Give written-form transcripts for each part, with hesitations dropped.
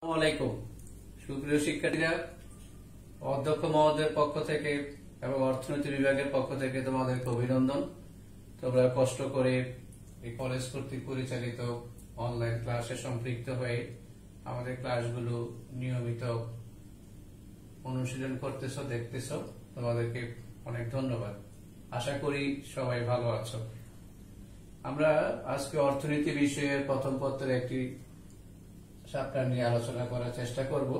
আসসালামু সুপ্রিয় শিক্ষার্থীরা, অধ্যক্ষ মহোদয়ের পক্ষ থেকে এবং অর্থনীতি বিভাগের পক্ষ থেকে তোমাদেরকে অভিনন্দন। তোমরা কষ্ট করে এই কলেজ কর্তৃক পরিচালিত অনলাইন ক্লাসে সম্পৃক্ত হয়ে আমাদের ক্লাসগুলো নিয়মিত অনুশীলন করতেছো, দেখতেছো। তোমাদেরকে অনেক ধন্যবাদ। আশা করি সবাই ভালো আছো। আমরা আজকে অর্থনীতি বিষয়ের প্রথম পত্রের একটি চ্যাপ্টার নিয়ে আলোচনা করার চেষ্টা করব।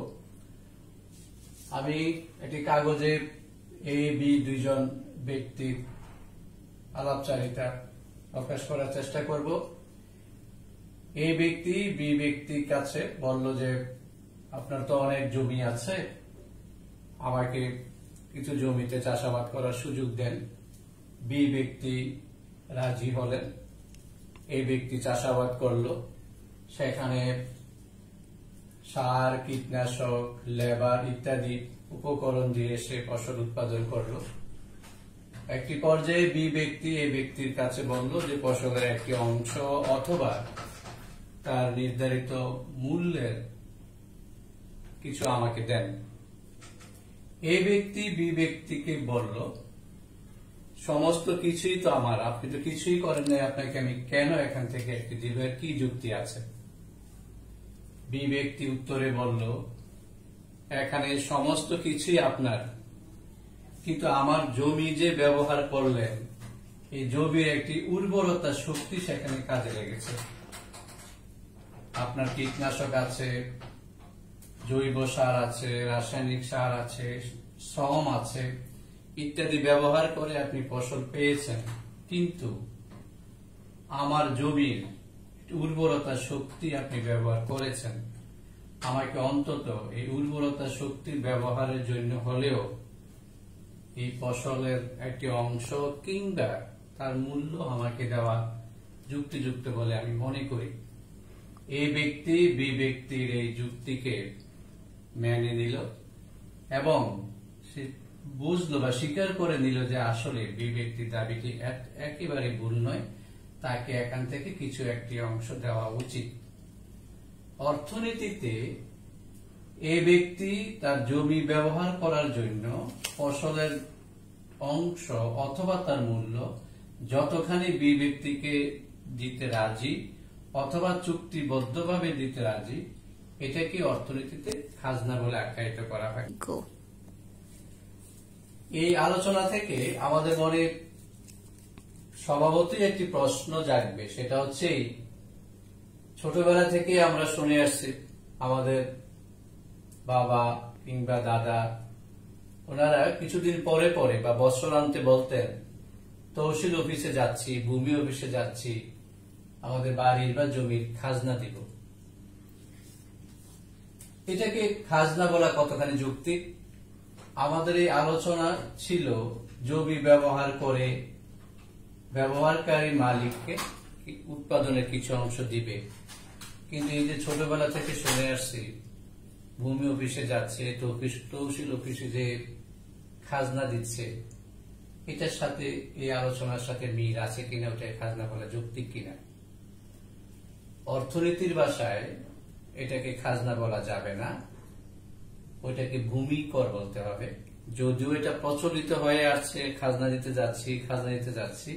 আমি একটি কাগজে এ বি দুইজন ব্যক্তির আলাপচারিতা প্রকাশ করার চেষ্টা করব। এ ব্যক্তি বি ব্যক্তির কাছে বলল যে আপনার তো অনেক জমি আছে, আমাকে কিছু জমিতে চাষাবাদ করার সুযোগ দেন। বি ব্যক্তি রাজি হলেন। এই ব্যক্তি চাষাবাদ করলো, সেখানে সার, কীটনাশক, লেবার ইত্যাদি উপকরণ দিয়ে সে ফসল উৎপাদন করলো। একটি পর্যায়ে বি ব্যক্তি এই ব্যক্তির কাছে বলল যে ফসলের একটি অংশ অথবা তার নির্ধারিত মূল্যের কিছু আমাকে দেন। এই ব্যক্তি বি ব্যক্তিকে বলল সমস্ত কিছুই তো আমার, আপনি তো কিছুই করেন নাই, আপনাকে আমি কেন এখান থেকে একটি দিব, এর কি যুক্তি আছে? বি ব্যক্তি উত্তরে বলল এখানে সমস্ত কিছুই আপনার, কিন্তু আমার জমি যে ব্যবহার করলেন এই জমির একটি উর্বরতা শক্তি সেখানে কাজে লেগেছে। আপনার কীটনাশক আছে, জৈব সার আছে, রাসায়নিক সার আছে, শ্রম আছে ইত্যাদি ব্যবহার করে আপনি ফসল পেয়েছেন, কিন্তু আমার জমির উর্বরতা শক্তি আপনি ব্যবহার করেছেন। আমাকে অন্তত এই উর্বরতা শক্তির ব্যবহারের জন্য হলেও এই ফসলের একটি অংশ কিংবা তার মূল্য আমাকে দেওয়া যুক্তিযুক্ত বলে আমি মনে করি। এই ব্যক্তি বি ব্যক্তির এই যুক্তিকে মেনে নিল এবং সে বুঝলো বা স্বীকার করে নিল যে আসলে বি ব্যক্তির দাবিটি একেবারে ভুল নয়, তাকে এখান থেকে কিছু একটি অংশ দেওয়া উচিত। অর্থনীতিতে এই ব্যক্তি তার জমি ব্যবহার করার জন্য ফসলের অংশ অথবা তার মূল্য যতখানি বি ব্যক্তিকে দিতে রাজি অথবা চুক্তিবদ্ধভাবে দিতে রাজি, এটাকে অর্থনীতিতে খাজনা বলে আখ্যায়িত করা হয়। এই আলোচনা থেকে আমাদের মনে স্বভাবতই একটি প্রশ্ন জাগবে, সেটা হচ্ছে ছোটবেলা থেকে আমরা শুনে আসছি আমাদের বাবা কিংবা দাদা, ওনারা কিছুদিন পরে পরে বা বৎসরান্তে বলতেন তহসিল অফিসে যাচ্ছি, ভূমি অফিসে যাচ্ছি, আমাদের বাড়ির বা জমির খাজনা দিব। এটাকে খাজনা বলা কতখানি যৌক্তিক? আমাদের এই আলোচনা ছিল জমি ব্যবহার করে ব্যবহারকারী মালিককে উৎপাদনের কিছু অংশ দিবে, কিন্তু এই যে ছোটবেলা থেকে শুনে আসছি ভূমি অফিসে যাচ্ছে, তহসিল অফিসে যে খাজনা দিচ্ছে, এটার সাথে এই আলোচনার সাথে মিল আছে কিনা, ওটা খাজনা বলা যৌক্তিক কিনা? অর্থনীতির ভাষায় এটাকে খাজনা বলা যাবে না, ওইটাকে ভূমি কর বলতে হবে। যদিও এটা প্রচলিত হয়ে আসছে খাজনা দিতে যাচ্ছি,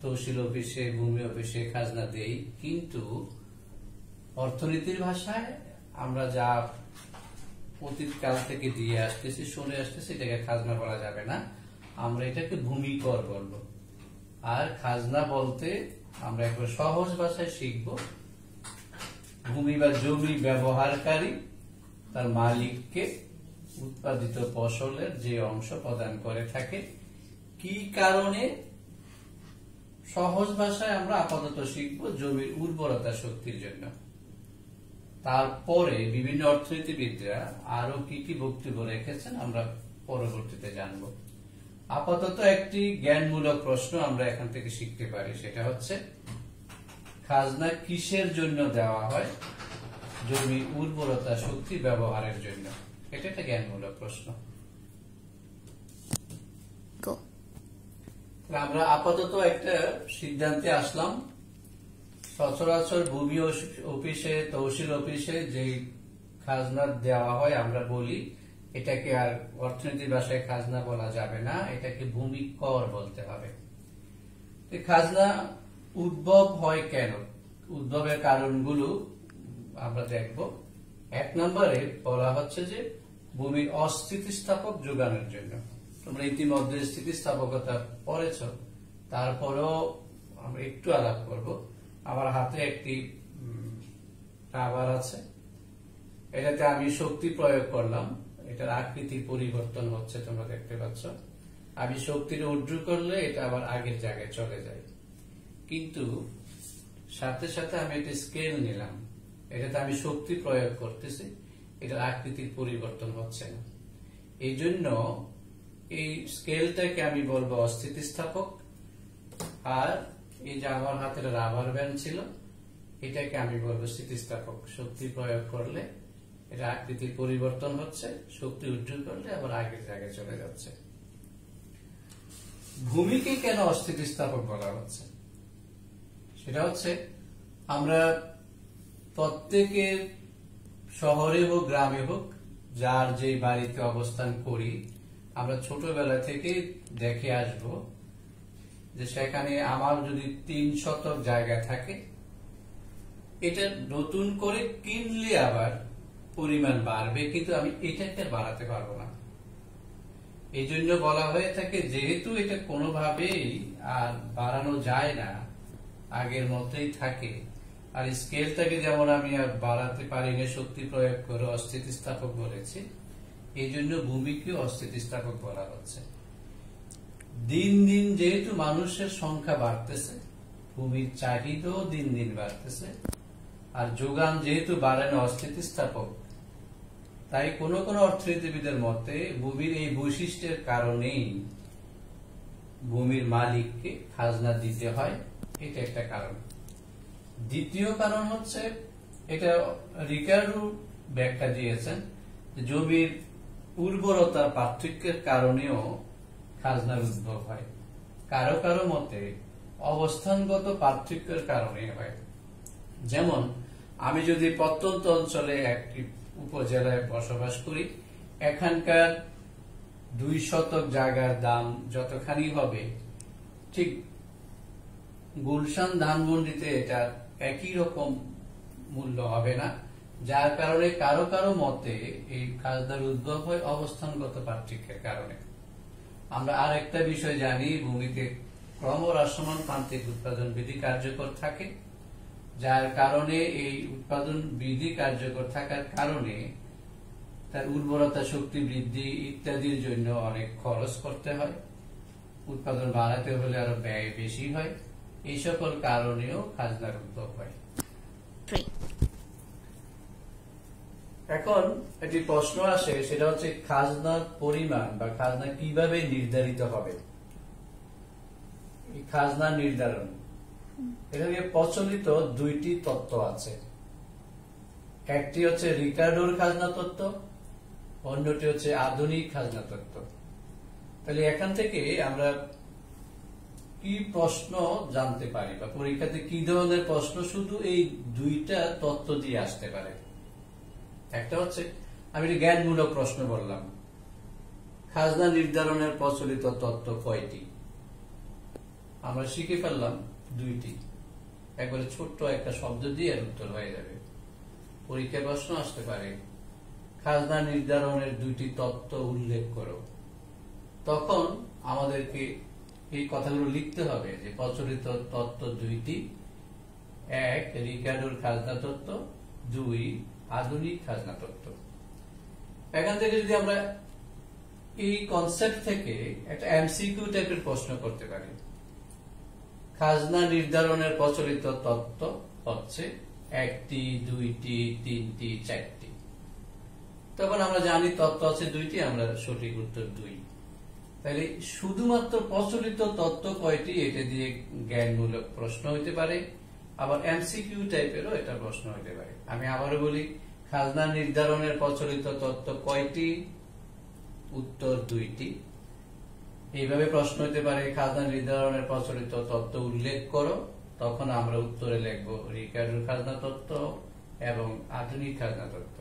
তহসিল অফিসে, ভূমি অফিসে খাজনা দেই, কিন্তু অর্থনীতির ভাষায় আমরা যা অতীতকাল থেকে দিয়ে আসতেছি, শুনে আসতেছি, এটাকে খাজনা বলা যাবে না, আমরা এটাকে ভূমি কর বলবো। আর খাজনা বলতে আমরা একবার সহজ ভাষায় শিখব, ভূমি বা জমি ব্যবহারকারী তার মালিককে উৎপাদিত ফসলের যে অংশ প্রদান করে থাকে। কি কারণে? সহজ ভাষায় আমরা আপাতত শিখব জমির উর্বরতা শক্তির জন্য। তারপরে বিভিন্ন অর্থনীতিবিদরা আরো কি কি বক্তব্য রেখেছেন আমরা পরবর্তীতে জানব। আপাতত একটি জ্ঞানমূলক প্রশ্ন আমরা এখান থেকে শিখতে পারি, সেটা হচ্ছে খাজনা কিসের জন্য দেওয়া হয়? জমির উর্বরতা শক্তি ব্যবহারের জন্য। এটা একটা জ্ঞানমূলক প্রশ্ন। আমরা আপাতত একটা সিদ্ধান্তে আসলাম, সচরাচর ভূমি অফিসে, তহসিল অফিসে যে খাজনা দেওয়া হয় আমরা বলি এটাকে আর অর্থনীতির ভাষায় খাজনা বলা যাবে না, এটাকে ভূমি কর বলতে হবে। খাজনা উদ্ভব হয় কেন, উদ্ভবের কারণগুলো আমরা দেখব। 1 নম্বরে বলা হচ্ছে যে ভূমির অস্থিতিস্থাপক যোগানের জন্য। তোমরা ইতিমধ্যে স্থিতিস্থাপকতা পড়েছ, তারপরেও আমরা একটু আলাপ করব। আমার হাতে একটি রাবার আছে, এটাতে আমি শক্তি প্রয়োগ করলাম, এটার আকৃতির পরিবর্তন হচ্ছে তোমরা দেখতে পাচ্ছ। আমি শক্তির উর্ধ্ব করলে এটা আবার আগের জায়গায় চলে যায়, কিন্তু সাথে সাথে আমি একটা স্কেল নিলাম, এটাতে আমি শক্তি প্রয়োগ করতেছি, এটার আকৃতির পরিবর্তন হচ্ছে না। এই জন্য এই স্কেলটাকে আমি বলবো অস্থিতিস্থাপক। আর এই যে আমার হাতের রাবার ব্যান্ড ছিল, এটাকে আমি বলবো স্থিতিস্থাপক। শক্তি প্রয়োগ করলে এটা আকৃতির পরিবর্তন হচ্ছে, শক্তি উর্ধ্ব করলে আবার আগের জায়গায় চলে যাচ্ছে। ভূমিকে কেন অস্থিতিস্থাপক বলা হচ্ছে, সেটা হচ্ছে আমরা প্রত্যেকে শহরে হোক গ্রামে হোক যার যে বাড়িতে অবস্থান করি, আমরা ছোটবেলা থেকে দেখে আসব যে সেখানে আমার যদি 3 শতক জায়গা থাকে, এটা নতুন করে কিনলে আবার পরিমাণ বাড়বে, কিন্তু আমি এটাকে বাড়াতে পারবো না। এই জন্য বলা হয়ে থাকে যেহেতু এটা কোনোভাবেই আর বাড়ানো যায় না, আগের মতোই থাকে, আর স্কেলটাকে যেমন আমি আর বাড়াতে পারি না শক্তি প্রয়োগ করে অস্থিতিস্থাপক বলেছি, এই জন্য ভূমিকে অস্থিতিস্থাপক বলা হচ্ছে। দিন দিন যেহেতু মানুষের সংখ্যা বাড়তেছে, ভূমির চাহিদাও দিন দিন বাড়তেছে, আর যোগান যেহেতু বাড়ে না অস্থিতিস্থাপক, তাই কোন কোন অর্থনীতিবিদের মতে ভূমির এই বৈশিষ্ট্যের কারণেই ভূমির মালিককে খাজনা দিতে হয়, এটা একটা কারণ। দ্বিতীয় কারণ হচ্ছে, এটা রিকার্ডো ব্যাখ্যা দিয়েছেন, জমির উর্বরতার পার্থক্যের কারণেও খাজনার উদ্ভব হয়। কারো কারো মতে অবস্থানগত পার্থক্যের কারণে হয়। যেমন আমি যদি প্রত্যন্ত অঞ্চলে একটি উপজেলায় বসবাস করি, এখানকার 2 শতক জায়গার দাম যতখানি হবে, ঠিক গুলশান ধানমন্ডিতে এটা একই রকম মূল্য হবে না, যার কারণে কারো কারো মতে এই খাজনার উদ্ভব হয় অবস্থানগত পার্থক্যের কারণে। আমরা আর একটা বিষয় জানি, ভূমিতে ক্রমহ্রাসমান প্রান্তিক উৎপাদন বিধি কার্যকর থাকে, যার কারণে এই উৎপাদন বিধি কার্যকর থাকার কারণে তার উর্বরতা শক্তি বৃদ্ধি ইত্যাদির জন্য অনেক খরচ করতে হয়, উৎপাদন বাড়াতে হলে আরো ব্যয় বেশি হয়। এই সকল কারণেও খাজনার উদ্ভব হয়। এখন একটি প্রশ্ন আসে, সেটা হচ্ছে খাজনার পরিমাণ বা খাজনা কিভাবে নির্ধারিত হবে। এই খাজনা নির্ধারণ, এখানে প্রচলিত 2টি তত্ত্ব আছে। একটি হচ্ছে রিকার্ডোর খাজনা তত্ত্ব, অন্যটি হচ্ছে আধুনিক খাজনা তত্ত্ব। তাহলে এখান থেকে আমরা কি প্রশ্ন জানতে পারি, বা পরীক্ষাতে কি ধরনের প্রশ্ন শুধু এই 2টা তত্ত্ব দিয়ে আসতে পারে। একটা হচ্ছে, আমি জ্ঞানমূলক প্রশ্ন বললাম, খাজনা নির্ধারণের প্রচলিত তত্ত্ব কয়টি? আমরা শিখে ফেললাম 2টি, একবারে ছোট্ট একটা শব্দ দিয়ে এর উত্তর হয়ে যাবে। পরীক্ষায় প্রশ্ন আসতে পারে, খাজনা নির্ধারণের 2টি তত্ত্ব উল্লেখ করো। তখন আমাদেরকে এই কথাগুলো লিখতে হবে যে প্রচলিত তত্ত্ব 2টি, 1 রিকার্ডোর খাজনা তত্ত্ব, 2 আধুনিক খাজনা তত্ত্ব। এখান থেকে যদি আমরা এই কনসেপ্ট থেকে একটা এমসিকিউ টাইপের প্রশ্ন করতে পারি, খাজনা নির্ধারণের প্রচলিত তত্ত্ব হচ্ছে 1টি, 2টি, 3টি, 4টি। তখন আমরা জানি তত্ত্ব আছে 2টি, আমরা সঠিক উত্তর 2। তাহলে শুধুমাত্র প্রচলিত তত্ত্ব কয়টি, এটা দিয়ে জ্ঞানমূলক প্রশ্ন হইতে পারে, আবার এমসিকিউ টাইপেরও এটা প্রশ্ন হইতে পারে। আমি আবারও বলি, খাজনা নির্ধারণের প্রচলিত তত্ত্ব কয়টি? উত্তর 2টি। এইভাবে প্রশ্ন হইতে পারে, খাজনা নির্ধারণের প্রচলিত তত্ত্ব উল্লেখ করো। তখন আমরা উত্তরে লিখব রিকার্ডোর খাজনা তত্ত্ব এবং আধুনিক খাজনা তত্ত্ব।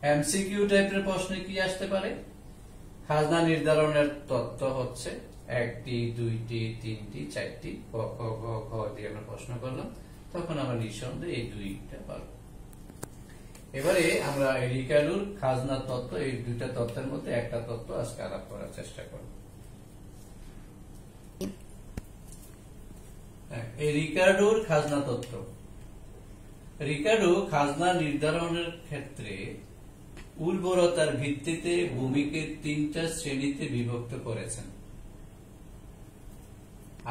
এমসিকিউ টাইপের প্রশ্নে কি আসতে পারে? খাজনা নির্ধারণের তত্ত্ব হচ্ছে 1টি 2টি 3টি 4টি ক খ গ ঘ দিয়ে আমরা প্রশ্ন করলাম, তখন আমরা নিঃসন্দেহে এই 2টা পাবো। এবারে আমরা রিকার্ডোর খাজনা তত্ত্ব, এই 2টা তত্ত্বের মধ্যে একটা তত্ত্ব আজকে আলাপ করার চেষ্টা করব। এই রিকার্ডোর খাজনা তত্ত্ব। রিকার্ডো খাজনা নির্ধারণের ক্ষেত্রে উর্বরতার ভিত্তিতে ভূমিকে 3টা শ্রেণীতে বিভক্ত করেছেন।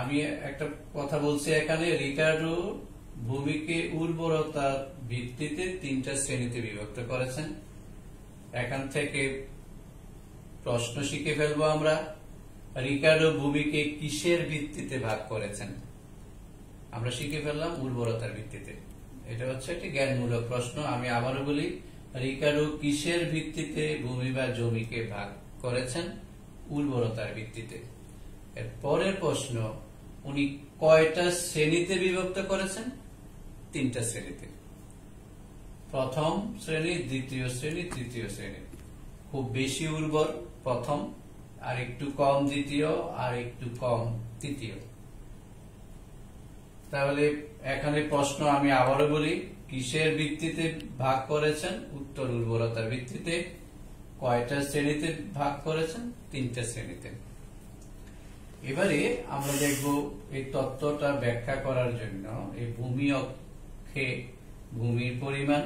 আমি একটা কথা বলছি এখানে, রিকার্ডো ভূমিকে উর্বরতার ভিত্তিতে 3টা শ্রেণীতে বিভক্ত করেছেন। এখান থেকে প্রশ্ন শিখে ফেলবো আমরা। রিকার্ডো ভূমিকে কিসের ভিত্তিতে ভাগ করেছেন? আমরা শিখে ফেললাম উর্বরতার ভিত্তিতে। এটা হচ্ছে একটি জ্ঞানমূলক প্রশ্ন। আমি আবারও বলি, রিকার্ডো কিসের ভিত্তিতে ভূমি বা জমিকে ভাগ করেছেন? উর্বরতার ভিত্তিতে। এর পরের প্রশ্ন, উনি কয়টা শ্রেণীতে বিভক্ত করেছেন? 3টা শ্রেণীতে। প্রথম শ্রেণী, দ্বিতীয় শ্রেণী, তৃতীয় শ্রেণী। খুব বেশি উর্বর প্রথম, আর একটু কম দ্বিতীয়, আর একটু কম তৃতীয়। তাহলে এখানে প্রশ্ন আমি আবারও বলি, কিসের ভিত্তিতে ভাগ করেছেন? উত্তর উর্বরতার ভিত্তিতে। কয়টা শ্রেণীতে ভাগ করেছেন? 3টা শ্রেণীতে। এবারে আমরা দেখব এই তত্ত্বটা ব্যাখ্যা করার জন্য এই ভূমি অক্ষে ভূমির পরিমাণ,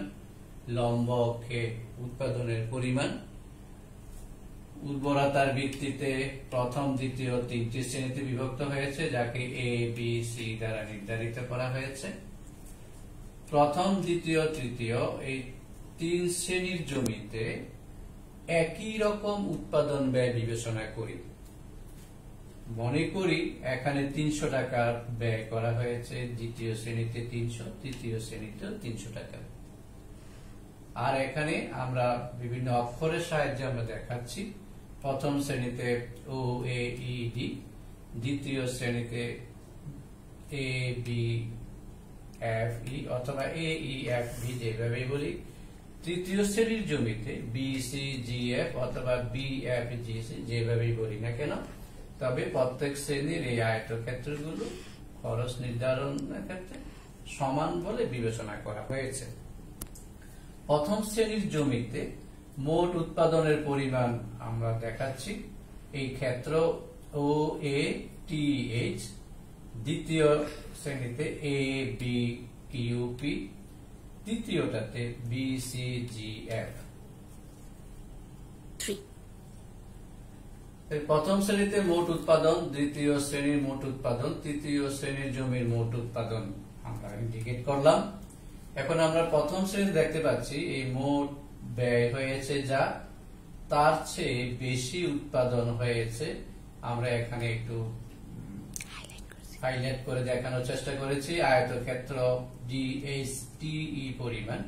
লম্ব অক্ষে উৎপাদনের পরিমাণ, উর্বরতার ভিত্তিতে প্রথম দ্বিতীয় 3টি শ্রেণীতে বিভক্ত হয়েছে, যাকে এ বি সি দ্বারা নির্ধারিত করা হয়েছে। প্রথম দ্বিতীয় তৃতীয় এই 3 শ্রেণীর জমিতে একই রকম উৎপাদন ব্যয় বিবেচনা করি। মনে করি এখানে 300 টাকা ব্যয় করা হয়েছে, দ্বিতীয় শ্রেণীতে 300, তৃতীয় শ্রেণীতে 300 টাকা। আর এখানে আমরা বিভিন্ন অক্ষরের সাহায্যে আমরা দেখাচ্ছি। প্রথম শ্রেণীতে ও এ ই ডি, দ্বিতীয় শ্রেণীতে এ বি এফ ই অথবা এ ই এফ বি যেভাবে বলি। তৃতীয় শ্রেণীর জমিতে বি সি জি এফ অথবা বি এফ জি সি যেভাবেই বলি না কেন, তবে প্রত্যেক শ্রেণীর এই আয়তক্ষেত্রগুলো খরচ নির্ধারণের ক্ষেত্রে সমান বলে বিবেচনা করা হয়েছে। প্রথম শ্রেণীর জমিতে মোট উৎপাদনের পরিমাণ আমরা দেখাচ্ছি। এই ক্ষেত্র ও এ টি এইচ, দ্বিতীয় শ্রেণীতে এ বি কিউ পি, তৃতীয়টাতে বি সি জি এফ। প্রথম শ্রেণীতে মোট উৎপাদন, দ্বিতীয় শ্রেণীর মোট উৎপাদন, তৃতীয় শ্রেণীর জমির মোট উৎপাদন আমরা ইন্ডিকেট করলাম। এখন আমরা প্রথম শ্রেণী দেখতে পাচ্ছি এই মোট ব্যয় হয়েছে যা, তার চেয়ে বেশি উৎপাদন হয়েছে। আমরা এখানে একটু হাইলাইট করে দেখানোর চেষ্টা করেছি। আয়তক্ষেত্র ডিএসটিই পরিমাণ।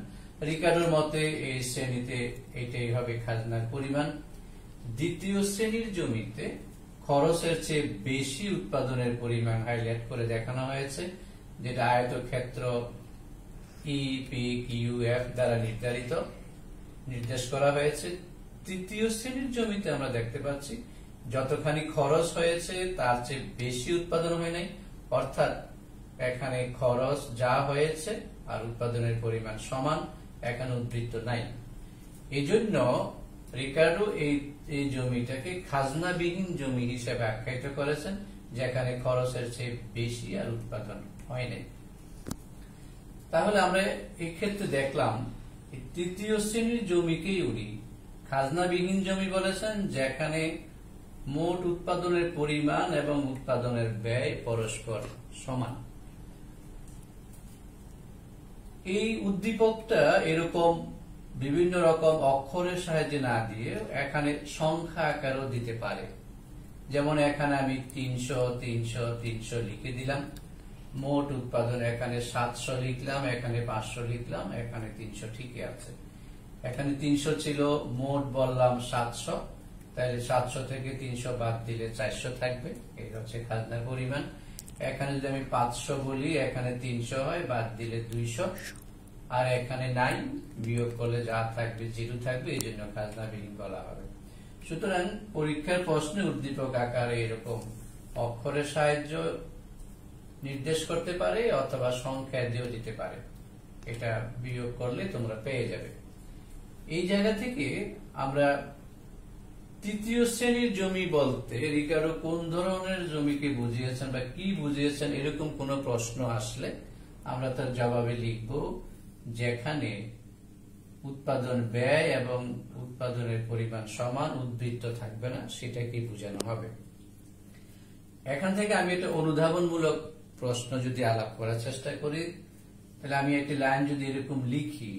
রিকার্ডোর মতে এই শ্রেণীতে এটাই হবে খাজনার পরিমাণ। দ্বিতীয় শ্রেণীর জমিতে খরচের চেয়ে বেশি উৎপাদনের পরিমাণ হাইলাইট করে দেখানো হয়েছে, যেটা আয়তক্ষেত্র ইপিকিউএফ দ্বারা নির্দেশ করা হয়েছে। তৃতীয় শ্রেণীর জমিতে আমরা দেখতে পাচ্ছি যতখানি খরচ হয়েছে তার চেয়ে বেশি উৎপাদন হয় নাই, অর্থাৎ এখানে খরচ যা হয়েছে আর উৎপাদনের পরিমাণ সমান, এখানে উদ্বৃত্ত নাই। এই জন্য রিকার্ডো এই জমিটাকে খাজনাবিহীন জমি হিসেবে আখ্যায়িত করেছেন, যেখানে খরচের চেয়ে বেশি আর উৎপাদন হয় নাই। তাহলে আমরা এই ক্ষেত্রে দেখলাম তৃতীয় শ্রেণীর জমিকেই উনি খাজনাবিহীন জমি বলেছেন, যেখানে মোট উৎপাদনের পরিমাণ এবং উৎপাদনের ব্যয় পরস্পর সমান। এই উদ্দীপকটা এরকম বিভিন্ন রকম অক্ষরের সাহায্যে না দিয়ে এখানে সংখ্যা আকারও দিতে পারে। যেমন এখানে আমি 300 300 300 লিখে দিলাম। মোট উৎপাদন এখানে 700 লিখলাম, এখানে 500 লিখলাম, এখানে 300 ঠিকই আছে। এখানে 300 ছিল, মোট বললাম 700, তাহলে 700 থেকে 300 বাদ দিলে 400 থাকবে। এই হচ্ছে খাজনার পরিমাণ। এখানে যদি আমি 500 বলি, এখানে 300 হয়, বাদ দিলে 200, আর এখানে নাই, বিয়োগ করলে যা থাকবে জিরো থাকবে, এই জন্য খাজনাবিহীন বলা হবে। সুতরাং পরীক্ষার প্রশ্নে উদ্দীপক আকারে এরকম অক্ষরের সাহায্য নির্দেশ করতে পারে অথবা সংখ্যা দিয়েও দিতে পারে, এটা বিয়োগ করলে তোমরা পেয়ে যাবে। এই জায়গা থেকে আমরা তৃতীয় শ্রেণীর জমি বলতে রিকার্ডো কোন ধরনের জমিকে বুঝিয়েছেন বা কি বুঝিয়েছেন, এরকম কোন প্রশ্ন আসলে আমরা তার জবাবে লিখব যেখানে উৎপাদন ব্যয় এবং উৎপাদনের পরিমাণ সমান, উদ্বৃত্ত থাকবে না, সেটাকে বোঝানো হবে। এখান থেকে আমি একটা অনুধাবনমূলক প্রশ্ন যদি আলাপ করার চেষ্টা করি, তাহলে আমি একটি লাইন যদি এরকম লিখি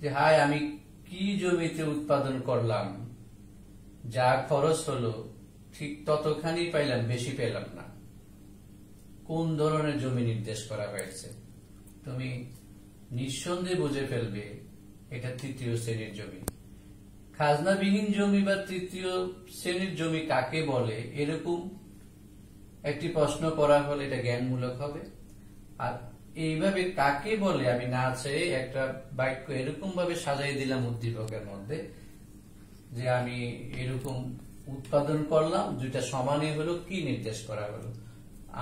যে হাই আমি কি জমিতে উৎপাদন করলাম, যা খরচ হলো ঠিক ততখানি পাইলাম, বেশি পেলাম না, কোন ধরনের জমি নির্দেশ করা হয়েছে? তুমি নিঃসন্দেহে বুঝে ফেলবে এটা তৃতীয় শ্রেণীর জমি। খাজনাবিহীন জমি বা তৃতীয় শ্রেণীর জমি কাকে বলে, এরকম একটি প্রশ্ন করা হলে এটা জ্ঞানমূলক হবে। আর এইভাবে কাকে বলে আমি না চেয়ে একটা বাক্য এরকম ভাবে সাজাই দিলাম উদ্দীপকের মধ্যে যে আমি এরকম উৎপাদন করলাম, দুইটা সমানই হলো, কি নির্দেশ করা হলো,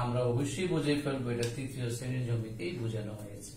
আমরা অবশ্যই বুঝে ফেলবো এটা তৃতীয় শ্রেণীর জমিতেই বোঝানো হয়েছে।